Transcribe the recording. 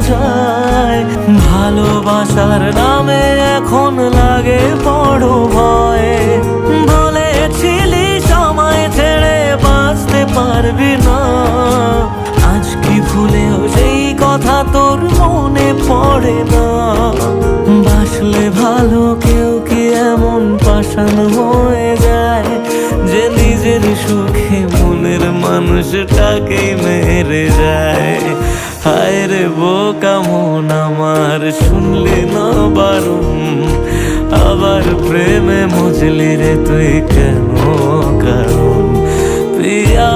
যায়। ভালোবাসার নামে এখন লাগে বড় ভয়। বলেছিলি সময় ছেড়ে বাঁচতে পারবি না, আজ কি ভুলেও সেই কথা তোর মনে পড়ে না? বাসলে ভালো কেউ কি এমন পাষাণ হয়ে যায়, যে নিজের সুখে মনের মানুষটাকেই মেরে যায়? হায় রে বোকা মন আমার, শুনলি না বারণ, আবার প্রেমে মজলি রে তুই কেন কারণ? প্রিয়া